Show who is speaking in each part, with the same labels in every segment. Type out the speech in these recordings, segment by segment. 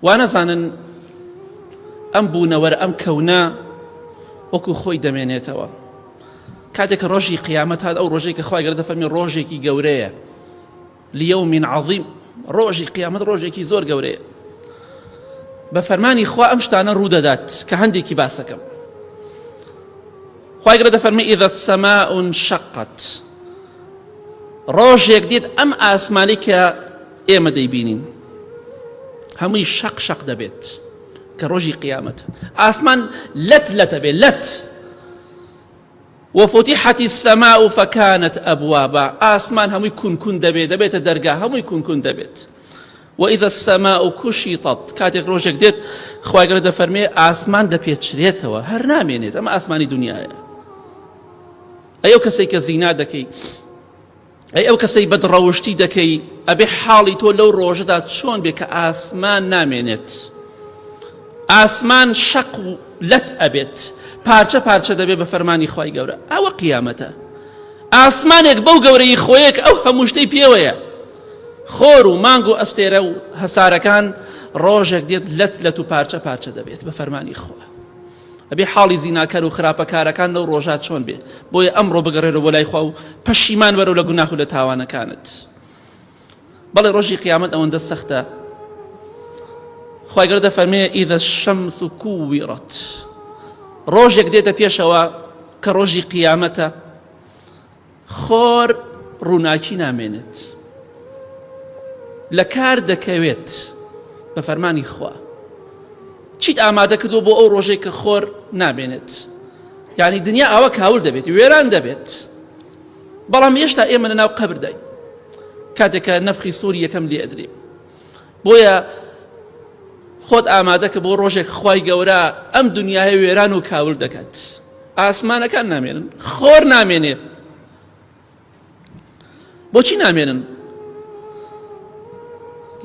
Speaker 1: وانەزانن ئەم بوونەوەرە ئەم کەونە وەکو خۆی دەمێنێتەوە. کاتێک ڕۆژی قیامەت هات، ئەو ڕۆژێک کە خوای گەورە دەفەرمێ ڕۆژێکی گەورەیە، لیەومین عەظیم، ڕۆژی قیامەت ڕۆژێکی زۆر گەورەیە. بە فەرمانی خوا ئەم شتانە ڕوودەدات کە هەندێکی باسەکەم. خوای گەورە دەفەرمێ ئیذا السەماء انشقت، ڕۆژێک دێت ئەم ئاسمانی کە ئێمە دەیبینین هەمووی شەق شەق دەبێت کە ڕۆژی قیامەت. ئاسمان لەت دەبێت، لەت. وفتحت السماء فكانت أبوابا، آسمان هەمووی کون دەبێت، دەبێتە دەرگا، هەمووی کون دەبێت. وإذا السماء كشطت، کاتێک ڕۆژێک دێت خوای گەورە دەفەرمێ ئاسمان دەپێچرێتەوە، هەر نامێنێت. ئەمە ئاسمانی دنیایە. ئەو کەسەی کە زینا دەکەی، ئەو کەسەی بەدڕەوشتی دەکەی، ئەبێ حاڵی تۆ لەو ڕۆژەدا چۆن بێ کە ئاسمان نامێنێت. ئاسمان شەق و لەت ئەبێت، پارچە پارچە دەبێت بە فەرمانی خوای گەورە. ئەوە قیامەتە. ئاسمانێک بەو گەورەی خۆیەک ئەو هەموو شتەی پێوەیە، خۆر و مانگ و ئەستێرە و هەسارەکان، ڕۆژێک دێت لەت و پارچە پارچە دەبێت بە فەرمانی خوا. ئەبێ حاڵی زیناکەر و خراپەکارەکان لەو ڕۆژات چۆن بێ. بۆیە ئەمڕۆ بگەڕێرەوە بۆ لای خوا و پەشیمان بەرەو لە گوناح و لە تاوانەکانت. بەڵێ ڕۆژی قیامەت ئەوەندە سەختە. خوای گەورە دەفەرمێ ئیذا الشەمس کوویڕەت، ڕۆژێک دێتە پێشەوە کە ڕۆژی قیامەتە، خۆر ڕووناکی نامێنێت، لە کار دەکەوێت بە فەرمانی خوا. چیت ئامادە کردو بۆ ئەو ڕۆژێک کە خۆر نامێنێت؟ یعنی دنیا ئاوە کاول دەبێت، وێران دەبێت. بەڵام هێشتا ئێمە لەناو قەبر داین کاتێک کە نەفخی سووری یەکەم لێ ئەدرێ. بۆیە خۆت ئامادە کە بۆ ڕۆژێک خوای گەورە ئەم دنیای وێران و کاول دەکات. ئاسمانەکان نامێنن، خۆر نامێنێت. بۆچی نامێنن؟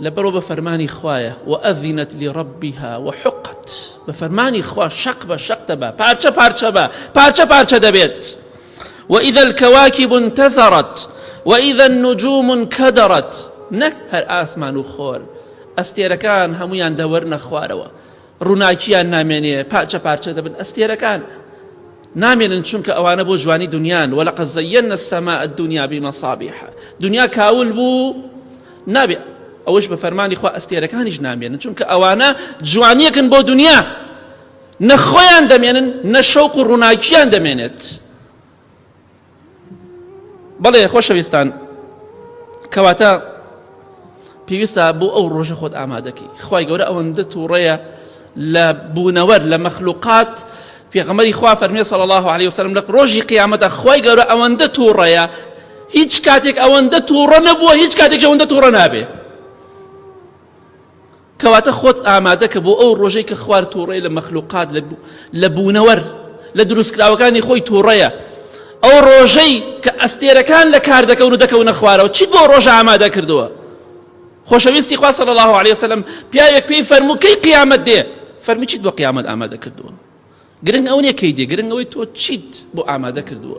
Speaker 1: لەبەرەوە بە فەرمانی خوایە وەئەذینەت لڕەبیها وحقت، بە فەرمانی خوا شەق بە شەق دەبە، پارچە پارچە بە، پارچە پارچە دەبێت. وإذا الكواكب انتثرت وإذا النجوم انكدرت، نەک هەر ئاسمان و خۆر، ئەستێرەکان هەمویان دەوەرنە خوارەوە، ڕووناکییان نامێنێ، پارچە پارچە دەبن. ئەستێرەکان نامێنن چونکە ئەوانە بۆ جوانی دنیان. وەلەقەد زەیەنا السەماء الدنیا بمەصابیح، دنیا کاول بوو نابێ. ئەوش بە فەرمانی خوا ئەستێرەکانیش نامێنن چونکە ئەوانە جوانیەکن بۆ دنیا، نە خۆیان دەمێنن نە شەوق و ڕووناکییان دەمێنێت. بەڵێ خۆشەویستان، کەواتە پێویستە بۆ ئەو ڕۆژە خۆت ئامادەکەی. خوای گەورە ئەوەندە تووڕەیە لە بوونەوەر لە مەخلوقات. پێغەمبەری خوا فەرمێ صلی الله علیه وسلم لە ڕۆژی قیامەتە خوای گەورە ئەوەندە تووڕەیە، هیچ کاتێک ئەوەندە تووڕە نەبووە، هیچ کاتێک ئەوەندە تووڕە نابێ. کەواتە خۆت ئامادە کە بۆ ئەو ڕۆژەی کە خوار تووڕەیە لە مەخلوقات، لە بوونەوەر، لە دروستکراوەکانی خۆی تووڕەیە. ئەو ڕۆژەی کە ئەستێرەکان لە کار دەکەون و دەکەونە خوارەوە، چیت بۆ ڕۆژە ئامادە کردووە؟ خۆشەویستی خوا صلی الله علیه وسلم پیاوێک پێی فەرموو کەی قیامەت دێ؟ فەرمی چیت بۆ قیامەت ئامادە کردووە؟ گرنگ ئەو نییە کەی دێ، گرنگ ئەوەی تۆ چیت بۆ ئامادە کردووە.